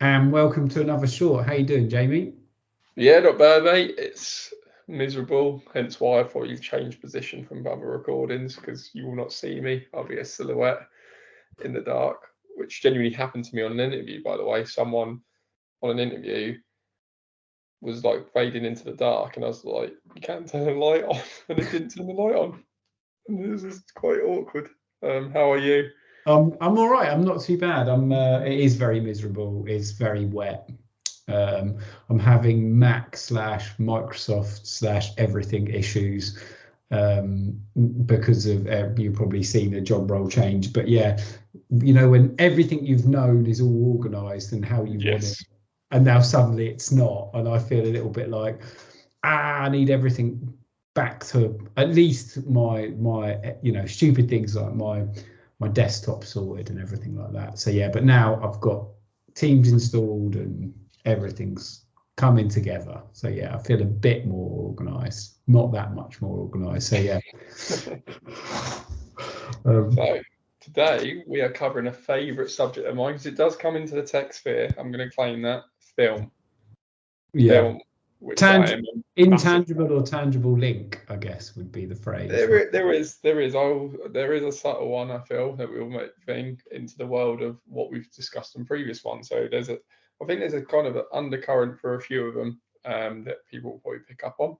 And welcome to another short. How you doing, Jamie? Yeah, not bad, mate. It's miserable, hence why I thought you'd change position from other recordings, because you will not see me. I'll be a silhouette in the dark, which genuinely happened to me on an interview, by the way. Someone on an interview was like fading into the dark, and I was like, you can't turn the light on, and it didn't turn the light on. And this is quite awkward. How are you? I'm all right. I'm not too bad. It is very miserable. It's very wet. I'm having Mac slash Microsoft slash everything issues because of you've probably seen a job role change. But yeah, when everything you've known is all organised and how you want it, Yes. and now suddenly it's not, and I feel a little bit like I need everything back to at least my stupid things like my desktop sorted and everything like that. So yeah, but now I've got Teams installed and everything's coming together. So yeah, I feel a bit more organised, not that much more organised. So yeah. So today we are covering a favourite subject of mine because it does come into the tech sphere. I'm going to claim that film. Yeah. Film, which I am intangible or tangible link, I guess, would be the phrase. There is a subtle one, I feel, that will make thing into the world of what we've discussed in previous ones. So I think there's a kind of an undercurrent for a few of them that people will probably pick up on.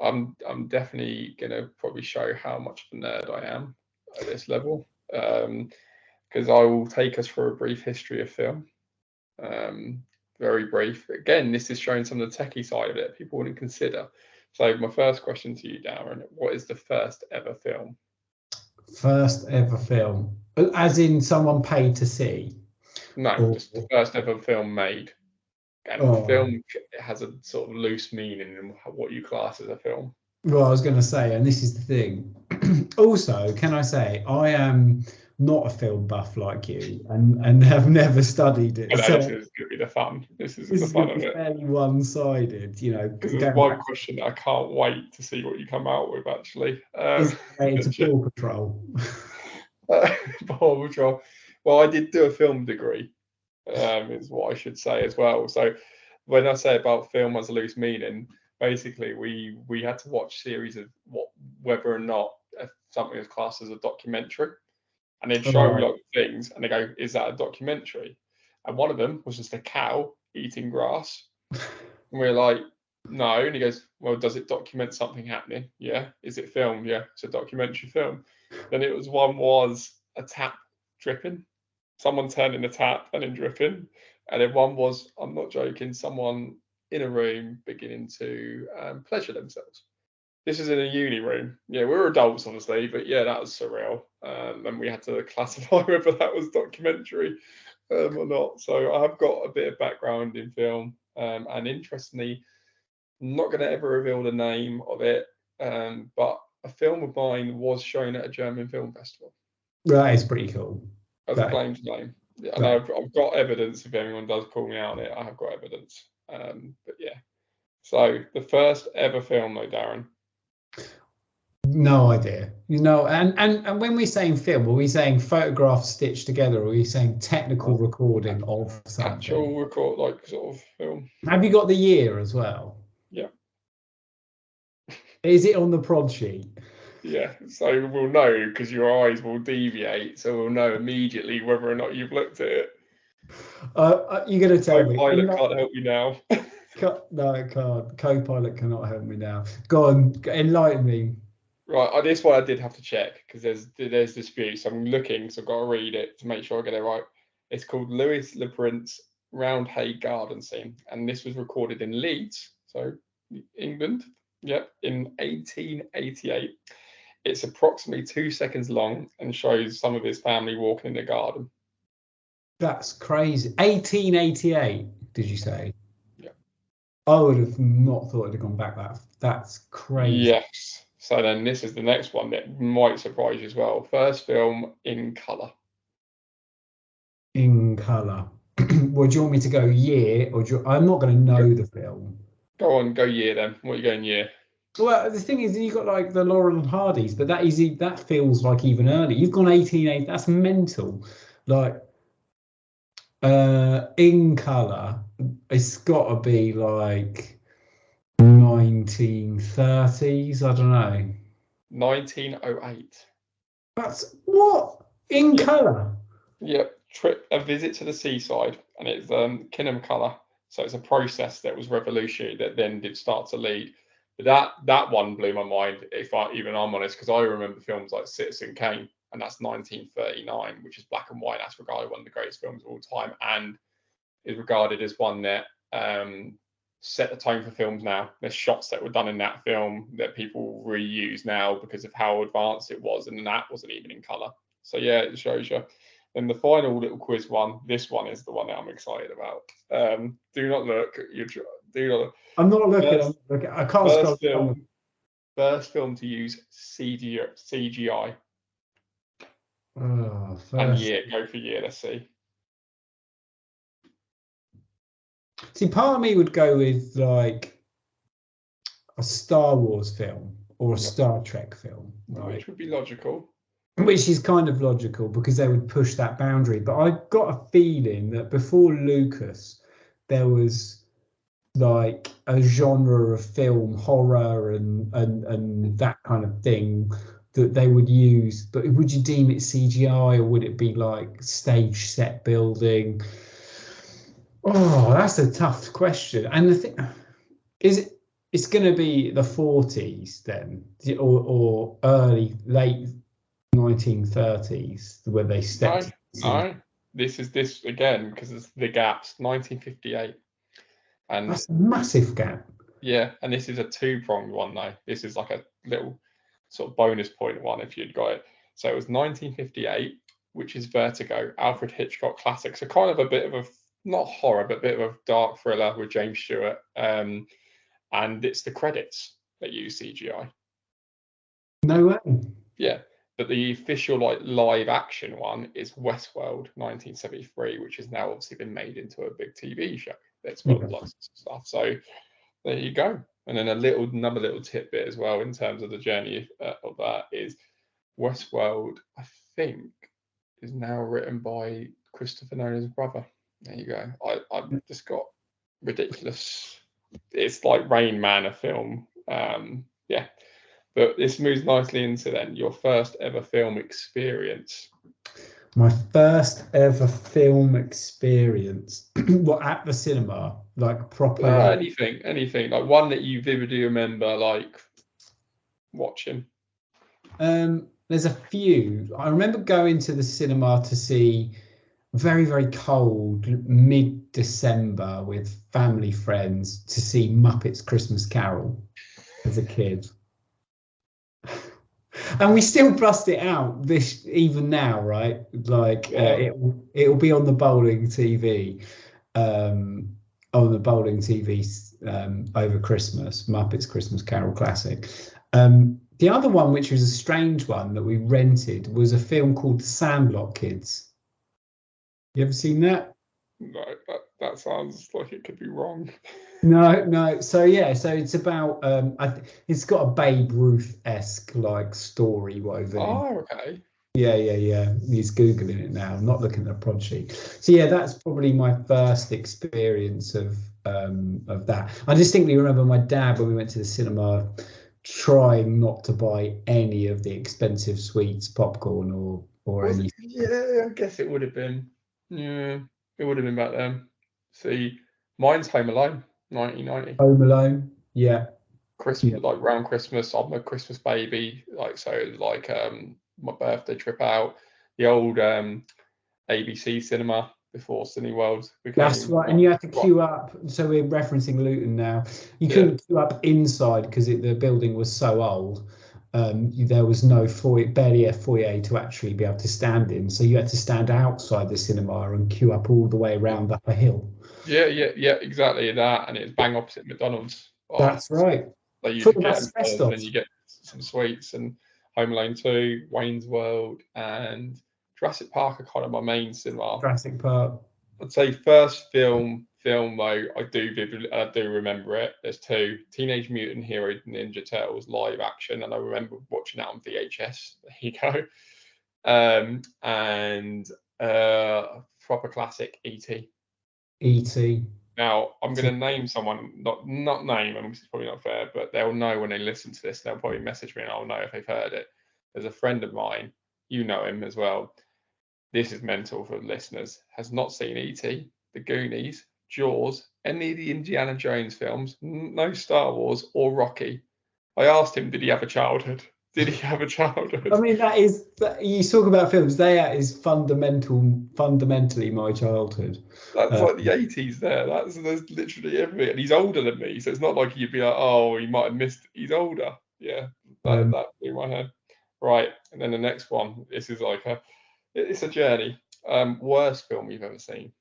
I'm definitely gonna probably show how much of a nerd I am at this level, because I will take us through a brief history of film. Very brief. Again, this is showing some of the techie side of it people wouldn't consider. So my first question to you, Darren, what is the first ever film? First ever film, as in someone paid to see? No, just the first ever film made. And film has a sort of loose meaning in what you class as a film. Well, I was going to say, and this is the thing. Also, can I say, I am not a film buff like you, and have never studied it. So this is going to be the fun. This is the fun of it. Fairly one-sided, Because there's one question that I can't wait to see what you come out with. Actually, is related to Paw Patrol. Paw Patrol. Well, I did do a film degree, is what I should say as well. So when I say about film as a loose meaning, basically we had to watch series of whether or not something is classed as a documentary, and they'd show like things, and they go, "Is that a documentary?" And one of them was just a cow eating grass, and we're like, "No." And he goes, "Well, does it document something happening? Yeah. Is it filmed? Yeah. It's a documentary film." Then it was a tap dripping, someone turning the tap and then dripping, and then one was, I'm not joking, someone in a room beginning to pleasure themselves. This is in a uni room. Yeah, we were adults, obviously, but yeah, that was surreal. And we had to classify whether that was documentary or not. So I have got a bit of background in film, and interestingly, I'm not going to ever reveal the name of it, but a film of mine was shown at a German film festival. That is pretty cool. As a claim to name. Yeah, and I've got evidence. If anyone does call me out on it, I have got evidence. But yeah. So the first ever film, though, Darren. No idea. And when we're saying film, are we saying photographs stitched together, or are we saying technical recording of something? Actual record, like sort of film. Have you got the year as well? Yeah. Is it on the prod sheet? Yeah, so we'll know because your eyes will deviate, so we'll know immediately whether or not you've looked at it. You're going to tell me. Copilot can't help you now. No, it can't. Copilot cannot help me now. Go on, enlighten me. Right, this one I did have to check because there's disputes. So I'm looking, so I've got to read it to make sure I get it right. It's called Louis Le Prince Roundhay Garden Scene, and this was recorded in Leeds, so England. Yep, in 1888. It's approximately 2 seconds long and shows some of his family walking in the garden. That's crazy. 1888, did you say? Yeah. I would have not thought it'd have gone back that. That's crazy. Yes. So then this is the next one that might surprise you as well. First film in colour. In colour. Well, do you want me to go year, or I'm not going to know the film. Go on, go year then. What are you going year? Well, the thing is, you've got like the Laurel and Hardys, but that feels like even early. You've gone 1880. That's mental. Like, In colour, it's got to be like 1930s. I don't know. 1908. That's what in Yep. colour. Yep. A visit to the seaside, and it's Kinham colour. So it's a process that was revolutionary that then did start to lead. But that one blew my mind, if I'm honest, because I remember films like Citizen Kane, and that's 1939, which is black and white. That's regarded one of the greatest films of all time, and is regarded as one that set the tone for films now. There's shots that were done in that film that people reuse now because of how advanced it was, and that wasn't even in colour. So yeah, it shows you. And the final little quiz one, this one is the one that I'm excited about. Do not look. Do not. I'm not looking. I can't scroll down. First film to use CGI. Oh, And year, go for year. Let's see. See, part of me would go with like a Star Wars film or a Star Trek film, right? Which would be logical. Which is kind of logical because they would push that boundary. But I got a feeling that before Lucas, there was like a genre of film, horror and that kind of thing that they would use. But would you deem it CGI or would it be like stage set building? Oh, that's a tough question. And the thing is, it's going to be the 40s then, or late 1930s where they stepped. No, this again because it's the gaps. 1958, and that's a massive gap. Yeah, and this is a two-pronged one though. This is like a little sort of bonus point one if you'd got it. So it was 1958, which is Vertigo, Alfred Hitchcock classic. So kind of a bit of a not horror, but a bit of a dark thriller with James Stewart. And it's the credits that use CGI. No way. Yeah. But the official like live action one is Westworld 1973, which has now obviously been made into a big TV show. That's got lots of stuff. So there you go. And then another little tidbit as well in terms of the journey of that is Westworld, I think, is now written by Christopher Nolan's brother. There you go. I've just got ridiculous. It's like Rain Man, a film. Yeah. But this moves nicely into then your first ever film experience. My first ever film experience. What, at the cinema, like proper? Anything like one that you vividly remember, like watching. There's a few. I remember going to the cinema to see very, very cold mid-December with family friends to see Muppets Christmas Carol as a kid. And we still bust it out this even now, right? Like it'll be on the bowling TV, over Christmas. Muppets Christmas Carol classic. The other one, which was a strange one that we rented, was a film called The Sandlot Kids. You ever seen that? No, that sounds like it could be wrong. No. So yeah, so it's about it's got a Babe Ruth-esque like story woven in. Oh, okay. Yeah. He's Googling it now, not looking at the prod sheet. So yeah, that's probably my first experience of that. I distinctly remember my dad when we went to the cinema trying not to buy any of the expensive sweets, popcorn or anything. Yeah, I guess it would have been. Yeah, it would have been back then. See, mine's Home Alone, 1990. Home Alone, yeah. Christmas, like around Christmas, I'm a Christmas baby. Like so, like my birthday trip out, the old ABC cinema before Cineworld. That's right, and you had to queue up. So we're referencing Luton now. You couldn't queue up inside because the building was so old. There was no barely a foyer to actually be able to stand in. So you had to stand outside the cinema and queue up all the way around up a hill. Yeah, exactly that. And it's bang opposite McDonald's. That's right. Like you then you get some sweets, and Home Alone 2, Wayne's World, and Jurassic Park are kind of my main cinema. Jurassic Park. I'd say first film though, I do remember it. There's two: Teenage Mutant Hero Ninja Turtles live action, and I remember watching that on VHS. There you go. And proper classic, E.T. E.T. Now, I'm going to name someone, not name, and this is probably not fair, but they'll know when they listen to this. They'll probably message me and I'll know if they've heard it. There's a friend of mine, you know him as well. This is mental for listeners. Has not seen E.T., The Goonies, Jaws, any of the Indiana Jones films, no Star Wars or Rocky. I asked him, did he have a childhood? Did he have a childhood? I mean, you talk about films. That is fundamentally my childhood. That's like the 80s there. There's literally everything. And he's older than me, so it's not like you'd be like, oh, he might have missed. He's older. Yeah, that blew my head. Right, and then the next one. This is like it's a journey. Worst film you've ever seen?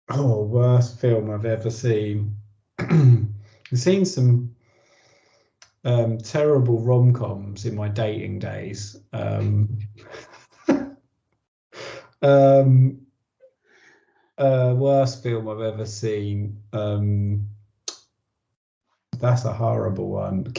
Oh, worst film I've ever seen. I've seen some terrible rom-coms in my dating days. Worst film I've ever seen. That's a horrible one.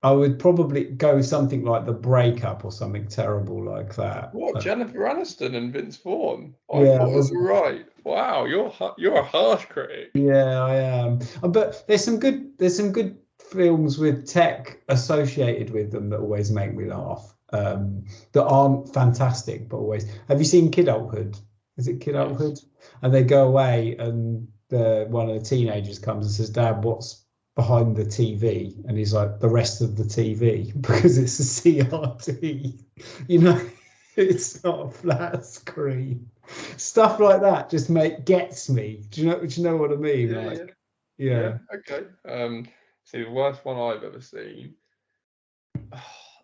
I would probably go something like The Breakup or something terrible like that. What, Jennifer Aniston and Vince Vaughn? I Yeah, thought it was right. Wow, you're a harsh critic. Yeah, I am. But there's some good films with tech associated with them that always make me laugh. That aren't fantastic, but always. Have you seen Kidulthood? Is it Kidulthood? And they go away, and one of the teenagers comes and says, "Dad, what's behind the TV?" And he's like, "The rest of the TV," because it's a CRT. You know, it's not a flat screen. Stuff like that just gets me. Do you know what I mean? Yeah. Okay. See, the worst one I've ever seen.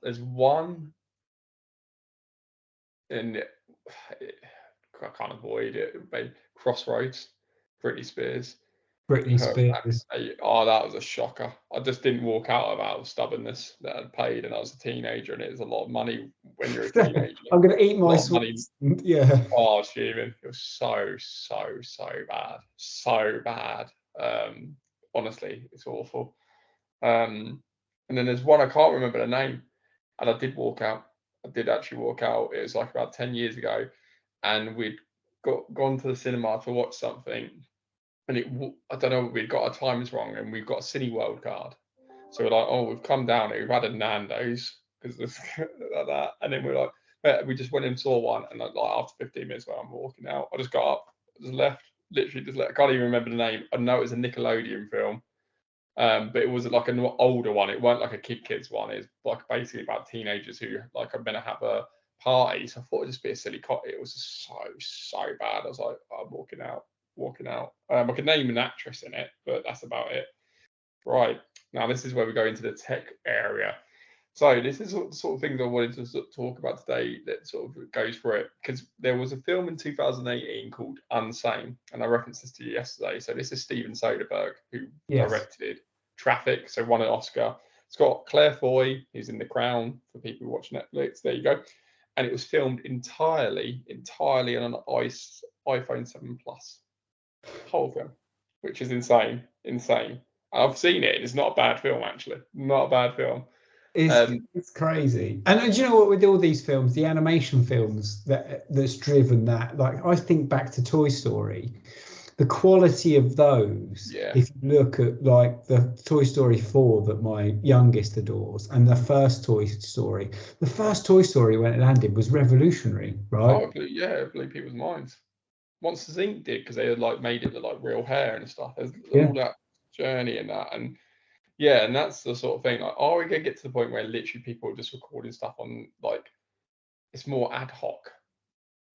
There's one, and I can't avoid it. Crossroads, Britney Spears. Britney Spears. Oh, that was a shocker. I just didn't walk out of stubbornness that I'd paid, and I was a teenager, and it was a lot of money when you're a teenager. I'm going to eat my sweets. Yeah. Oh, Stephen, it was so bad. So bad. Honestly, it's awful. And then there's one, I can't remember the name, and I did walk out. I did actually walk out. It was like about 10 years ago, and we'd gone to the cinema to watch something. And I don't know, we'd got our times wrong, and we've got a Cineworld card. So we're like, oh, we've come down here, we've had a Nando's, because like that. And then we're like, we just went and saw one, and like after 15 minutes when I'm walking out, I just got up, just left, literally just left. I can't even remember the name. I know it was a Nickelodeon film, but it was like an older one. It weren't like a kids one. It's like basically about teenagers who like are meant to have a party. So I thought it'd just be a silly It was just so bad. I was like, I'm walking out. I could name an actress in it, but that's about it. Right, now this is where we go into the tech area. So this is the sort of things I wanted to talk about today that sort of goes for it, because there was a film in 2018 called Unsane, and I referenced this to you yesterday. So this is Steven Soderbergh, who directed Traffic, so won an Oscar. It's got Claire Foy, who's in The Crown for people who watch Netflix. There you go. And it was filmed entirely on an iPhone 7 Plus. Whole film, which is insane. I've seen it. It's not a bad film, actually. Not a bad film. It's crazy. And do you know what, with all these films, the animation films that's driven that, like I think back to Toy Story, the quality of those, if you look at like the Toy Story 4 that my youngest adores, and the first Toy Story when it landed was revolutionary, right? Oh, it blew people's minds. Monsters Inc. did, because they had like made it look like real hair and stuff. There's all that journey and that, and that's the sort of thing. Like, are we gonna get to the point where literally people are just recording stuff on like it's more ad hoc?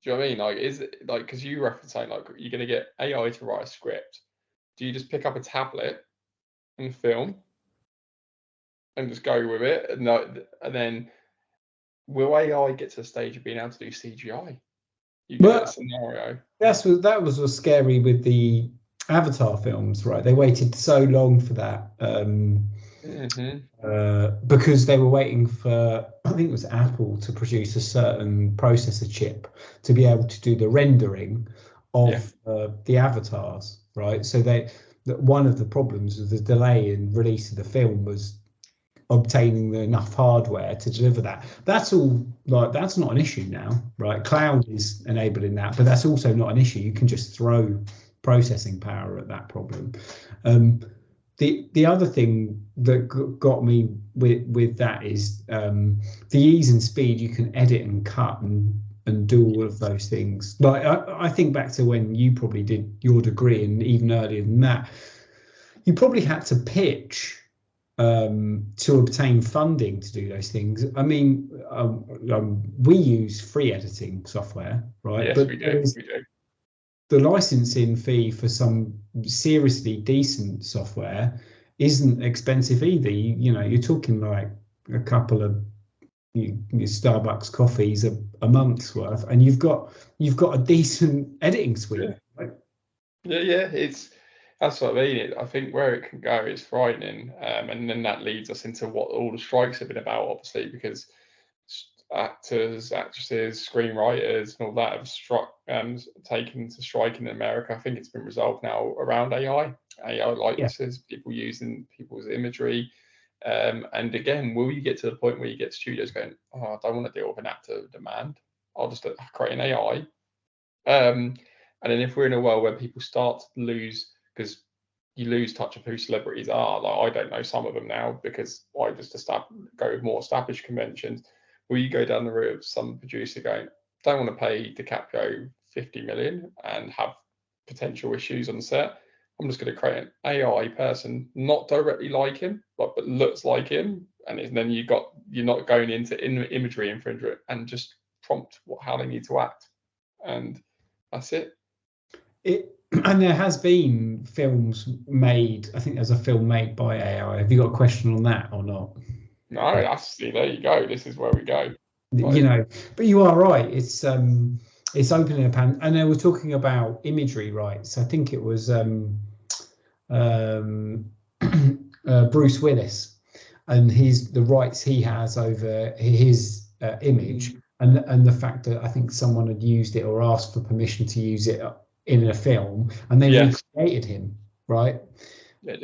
Do you know what I mean? Like, is it like, because you reference saying like you're gonna get AI to write a script? Do you just pick up a tablet and film and just go with it, and then will AI get to the stage of being able to do CGI? You get a scenario. That was what's scary with the Avatar films, right? They waited so long for that because they were waiting for, I think it was Apple, to produce a certain processor chip to be able to do the rendering of the avatars, right? So one of the problems with the delay in release of the film was obtaining enough hardware to deliver that. That's all like that's not an issue now, right? Cloud is enabling that, but that's also not an issue. You can just throw processing power at that problem. The other thing that got me with that is the ease and speed. You can edit and cut and do all of those things. Like I think back to when you probably did your degree, and even earlier than that, you probably had to pitch to obtain funding to do those things. I mean, we use free editing software, right? Yes, but we do. We do. The licensing fee for some seriously decent software isn't expensive either. You're talking like a couple of your Starbucks coffees a month's worth, and you've got a decent editing suite. Yeah. Right? Yeah. That's what I mean. I think where it can go is frightening, and then that leads us into what all the strikes have been about, obviously, because actors, actresses, screenwriters, and all that have taken to strike in America. I think it's been resolved now around AI likenesses, people using people's imagery. And again, will you get to the point where you get studios going, oh, I don't want to deal with an actor demand, I'll just create an AI. And then if we're in a world where people start to lose, because you lose touch of who celebrities are, like I don't know some of them now because I just go with more established conventions. Will you go down the route of some producer going, don't want to pay DiCaprio 50 million and have potential issues on set? I'm just going to create an AI person, not directly like him, but looks like him, and then you're not going into imagery infringement and just prompt how they need to act, and that's it. And there has been films made. I think there's a film made by AI. Have you got a question on that or not? No, there you go. This is where we go. But you are right. It's opening a pan, and they were talking about imagery rights. I think it was Bruce Willis and the rights he has over his image, and the fact that I think someone had used it or asked for permission to use it in a film, and they recreated him, right?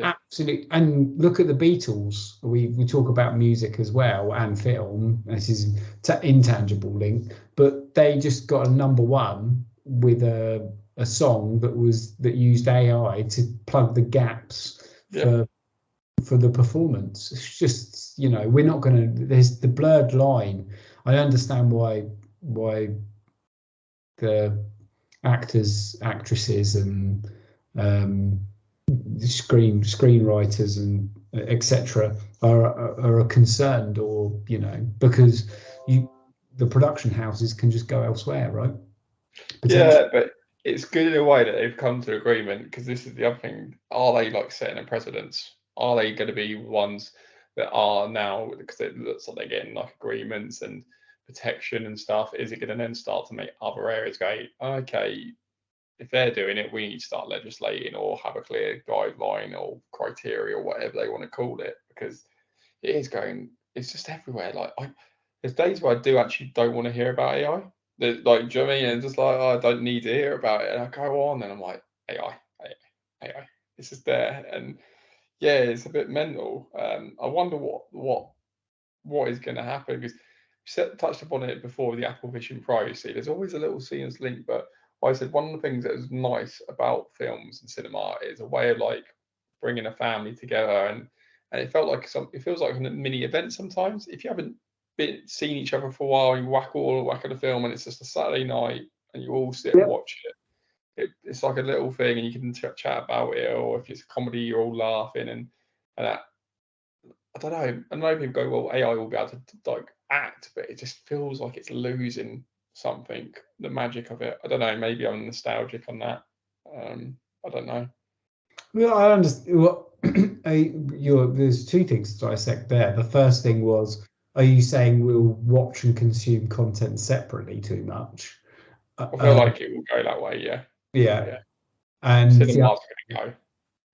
Absolutely. And look at the Beatles. We talk about music as well and film. This is intangible link, but they just got a #1 with a song that used AI to plug the gaps for the performance. It's just, we're not going to. There's the blurred line. I understand why the actors, actresses, and screenwriters and etc. are concerned, or because the production houses can just go elsewhere, right? Yeah, but it's good in a way that they've come to agreement, because this is the other thing. Are they like setting a precedence? Are they going to be ones that are now, because it looks like they're getting like agreements and protection and stuff? Is it going to then start to make other areas go, okay, if they're doing it, we need to start legislating or have a clear guideline or criteria or whatever they want to call it, because it's just everywhere. Like there's days where I don't want to hear about AI. Like, do you know what I mean? And just like, I don't need to hear about it. And I go on and I'm like, AI. It's just there. And yeah, it's a bit mental. I wonder what is going to happen, because you touched upon it before with the Apple Vision Pro. See, there's always a little seamless link, but I said one of the things that is nice about films and cinema is a way of like bringing a family together, and it feels like a mini event sometimes. If you haven't seen each other for a while, you whack at the film, and it's just a Saturday night, and you all sit and watch it. It's like a little thing, and you can chat about it, or if it's a comedy, you're all laughing, and that. I don't know. I know people go, well, AI will be able to like act, but it just feels like it's losing something, the magic of it. I don't know, maybe I'm nostalgic on that. I don't know. Well, I understand. Well, there's two things to dissect there. The first thing was, are you saying we'll watch and consume content separately too much? I feel like it will go that way, yeah. And cinema's going to go.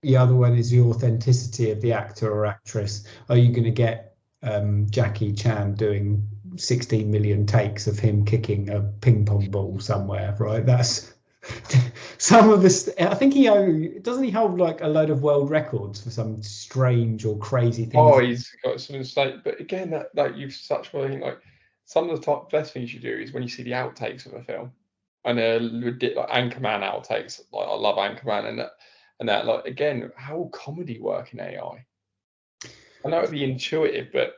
The other one is the authenticity of the actor or actress. Are you going to get Jackie Chan doing 16 million takes of him kicking a ping pong ball somewhere, right? That's some of the I think doesn't he hold like a load of world records for some strange or crazy things? Oh, he's got some insane. But again, that you've such a thing. Like some of the top best things you do is when you see the outtakes of a film, and they're like Anchorman outtakes. Like I love Anchorman, and that like again, how will comedy work in AI? I know it'd be intuitive, but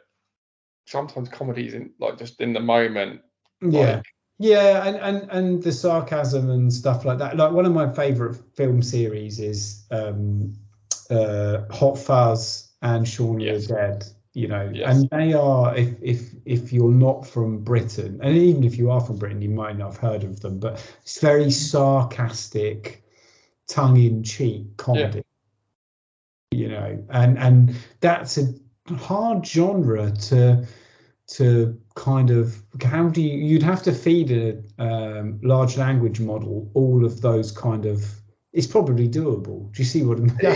sometimes comedy isn't like just in the moment. Yeah. Like, Yeah, and the sarcasm and stuff like that. Like one of my favorite film series is Hot Fuzz and Shaun of the Dead. You know, and they are, if you're not from Britain, and even if you are from Britain, you might not have heard of them, but it's very sarcastic, tongue-in-cheek comedy. You know, and that's a hard genre to kind of, how do you'd have to feed a large language model all of those kind of, it's probably doable. Do you see what I mean? I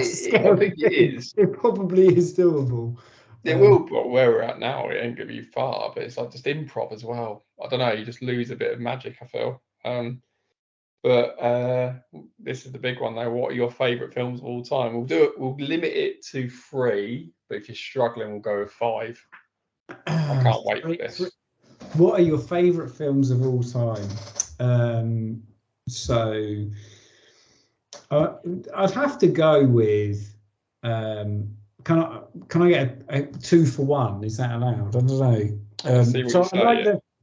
think it is. It probably is doable. It will, but where we're at now, it ain't gonna be far. But it's like just improv as well. I don't know. You just lose a bit of magic, I feel. But this is the big one though. What are your favourite films of all time? We'll do it. We'll limit it to 3. But if you're struggling, we'll go with 5. I can't wait for this. What are your favourite films of all time? So I'd have to go with. Can I get a 2 for 1? Is that allowed? I don't know.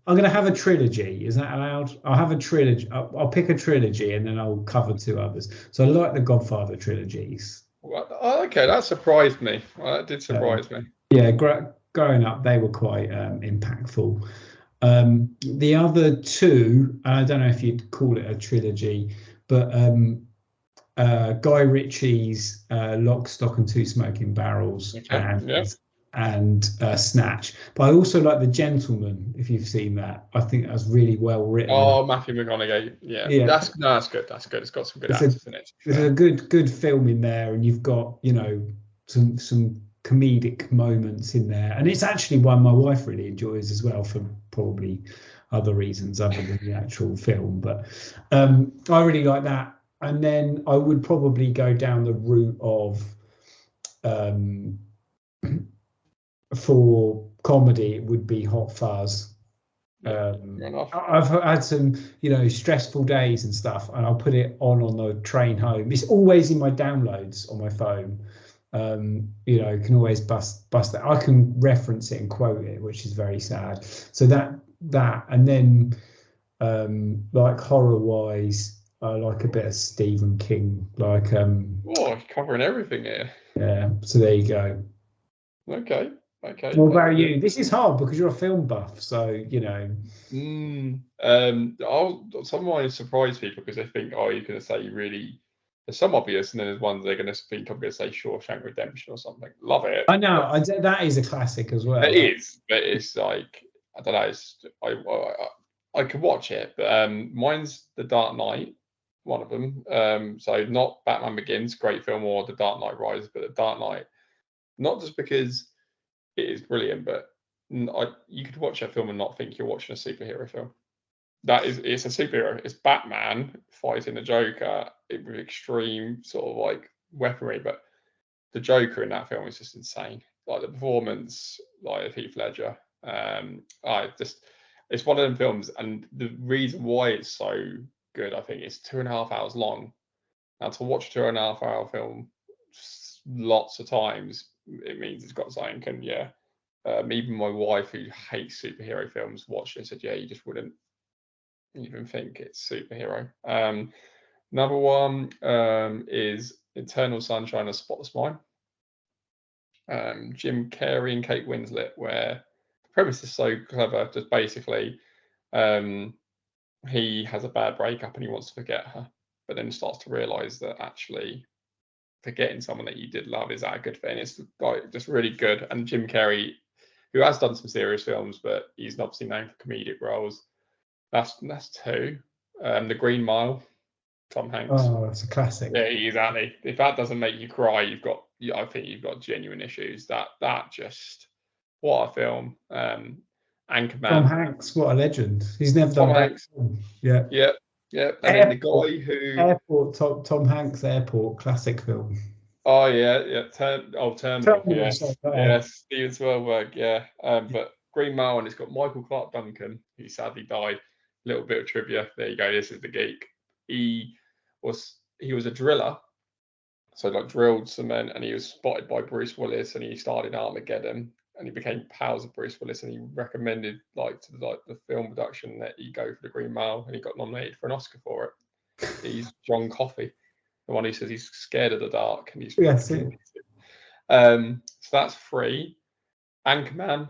I'm going to have a trilogy. Is that allowed? I'll have a trilogy. I'll pick a trilogy and then I'll cover 2 others. So I like the Godfather trilogies. Okay, that surprised me. That did surprise me. Yeah, growing up, they were quite impactful. The other 2, I don't know if you'd call it a trilogy, but Guy Ritchie's Lock, Stock and Two Smoking Barrels and Snatch. But I also like The Gentleman, if you've seen that. I think that's really well written. Oh, Matthew McConaughey. Yeah. That's good. That's good. It's got some good actors in it. There's a good film in there, and you've got, you know, some comedic moments in there. And it's actually one my wife really enjoys as well, for probably other reasons other than the actual film. But I really like that. And then I would probably go down the route of, for comedy, it would be Hot Fuzz. I've had some, you know, stressful days and stuff, and I'll put it on the train home. It's always in my downloads on my phone. You know, can always bust that. I can reference it and quote it, which is very sad. So that, and then like horror wise, I like a bit of Stephen King, like covering everything here. Yeah, so there you go. Okay. What about you? This is hard because you're a film buff, so you know. Some of mine surprise people because they think, oh, you're going to say really. There's some obvious, and then there's ones they're going to think I'm going to say Shawshank Redemption or something. Love it. I know that is a classic as well. It is, but it's like, I don't know. I could watch it, but mine's The Dark Knight, one of them. So not Batman Begins, great film, or The Dark Knight Rises, but The Dark Knight. Not just because it is brilliant, but you could watch that film and not think you're watching a superhero film. It's a superhero. It's Batman fighting the Joker with extreme sort of like weaponry, but the Joker in that film is just insane. Like the performance, like of Heath Ledger. It's one of them films, and the reason why it's so good, I think, it's 2.5 hours long. Now to watch a 2.5 hour film lots of times, it means it's got something. And even my wife, who hates superhero films, watched it and said, yeah, you just wouldn't even think it's superhero. Another one is Eternal Sunshine of Spotless Mind. Jim Carrey and Kate Winslet, where the premise is so clever. Just basically, he has a bad breakup and he wants to forget her, but then starts to realise that actually forgetting someone that you did love is that a good thing. It's like just really good. And Jim Carrey, who has done some serious films, but he's obviously known for comedic roles. That's 2. The Green Mile, Tom Hanks. Oh, it's a classic. Yeah, exactly. If that doesn't make you cry, I think you've got genuine issues. That just, what a film. Anchorman. Tom Hanks, what a legend. He's never done Tom Hanks. Yeah. Yeah. Yeah, and then the guy who Airport, Tom Hanks Airport, classic film. Oh yeah. Terminal. Yeah, Yeah. Steven Spielberg. Yeah, but Green Mile, and it's got Michael Clark Duncan, who sadly died. Little bit of trivia. There you go. This is the geek. He was a driller, so like drilled cement, and he was spotted by Bruce Willis, and he starred in Armageddon, and he became pals with Bruce Willis, and he recommended the film production that he go for the Green Mile, and he got nominated for an Oscar for it. He's John Coffey, the one who says he's scared of the dark, and he's so that's free. Anchorman,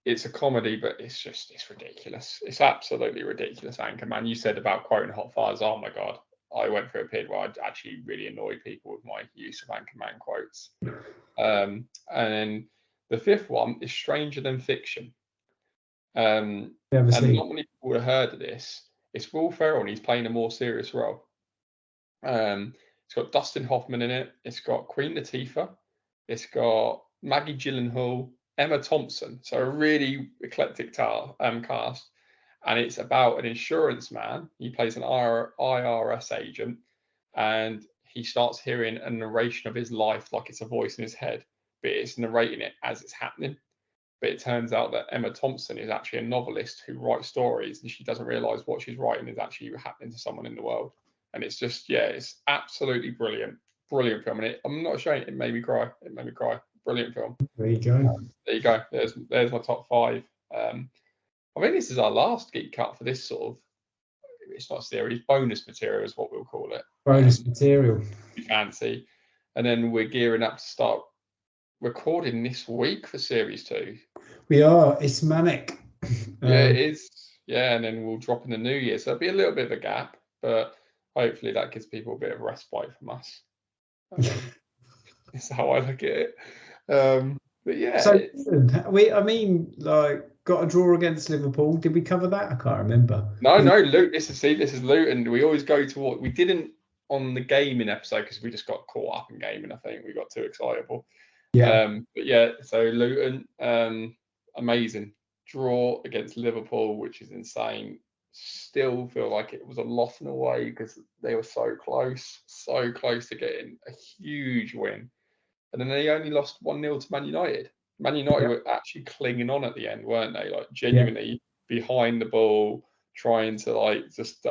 it's a comedy, but it's ridiculous. It's absolutely ridiculous. Anchorman. You said about quoting Hot Fires. Oh my god, I went through a period where I'd actually really annoyed people with my use of Anchorman quotes. And then the fifth one is Stranger Than Fiction. And not many people have heard of this. It's Will Ferrell, and he's playing a more serious role. It's got Dustin Hoffman in it. It's got Queen Latifah. It's got Maggie Gyllenhaal, Emma Thompson. So a really eclectic cast. And it's about an insurance man. He plays an IRS agent, and he starts hearing a narration of his life like it's a voice in his head, but it's narrating it as it's happening. But it turns out that Emma Thompson is actually a novelist who writes stories, and she doesn't realise what she's writing is actually happening to someone in the world. And it's just, it's absolutely brilliant film. And I'm not ashamed, it made me cry. Brilliant film. There you go. There you go. There's my top 5. I think this is our last Geek Cut for this sort of, it's not series, bonus material is what we'll call it. Bonus material. Fancy. And then we're gearing up to start recording this week for series 2. We are. It's manic. Yeah, it is. Yeah, and then we'll drop in the new year. So there'll be a little bit of a gap, but hopefully that gives people a bit of respite from us. That's how I look at it. But yeah. So got a draw against Liverpool. Did we cover that? I can't remember. No, Luton. This is Luton. We always go to what we didn't on the gaming episode because we just got caught up in gaming. I think we got too excitable. Yeah. But yeah, so Luton, amazing draw against Liverpool, which is insane. Still feel like it was a loss in a way because they were so close to getting a huge win. And then they only lost 1-0 to Man United. Man United were actually clinging on at the end, weren't they? Like genuinely behind the ball, trying to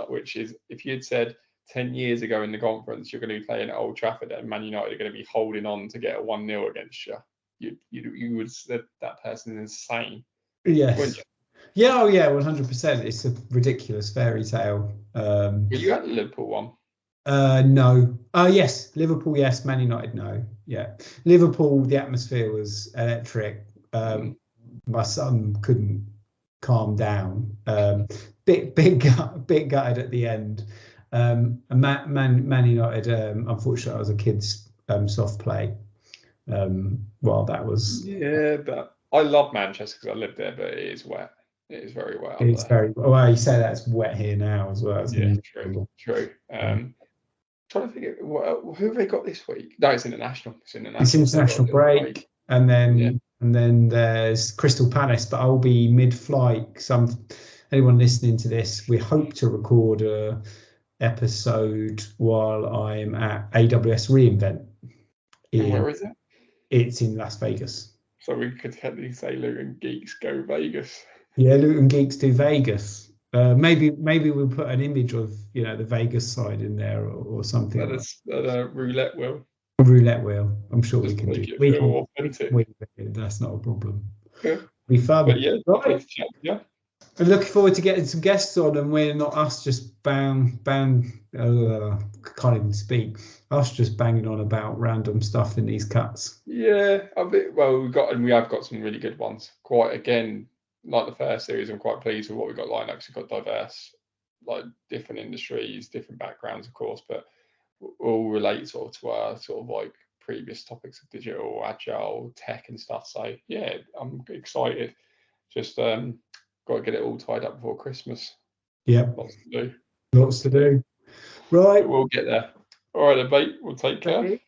which is, if you'd said 10 years ago in the conference, you're going to be playing at Old Trafford and Man United are going to be holding on to get a 1-0 against you, you would have said that person is insane. Yes. Yeah, 100%. It's a ridiculous fairy tale. Were you at the Liverpool one? No. Yes, Liverpool, yes. Man United, no. Yeah. Liverpool, the atmosphere was electric. My son couldn't calm down. Bit gutted at the end. Man United, unfortunately, I was a kid's soft play. Well, that was... Yeah, but I love Manchester because I lived there, but it is wet. It is very wet. It's very well. You say that's wet here now as well. Yeah, true. Trying to think, who have they got this week? No, it's international. It's international break, and then there's Crystal Palace. But I'll be mid-flight. Anyone listening to this, we hope to record a episode while I'm at AWS reInvent. Where is it? It's in Las Vegas. So we could technically say Luton Geeks go Vegas. Yeah, Luton Geeks do Vegas. Maybe we'll put an image of the Vegas side in there or something. That roulette wheel. A roulette wheel. I'm sure we can do. We can. That's not a problem. Yeah. Be fun. But yeah, right. Yeah. I'm looking forward to getting some guests on, and we're not us just can't even speak. Us just banging on about random stuff in these cuts. Yeah, we have got some really good ones. Quite again, like the first series, I'm quite pleased with what we've got lined up. We've got diverse, like different industries, different backgrounds, of course, but all relate to our like previous topics of digital, agile, tech, and stuff. So yeah, I'm excited. Just got to get it all tied up before Christmas. Yeah, lots to do. Right, but we'll get there. All right, then, mate. We'll take care.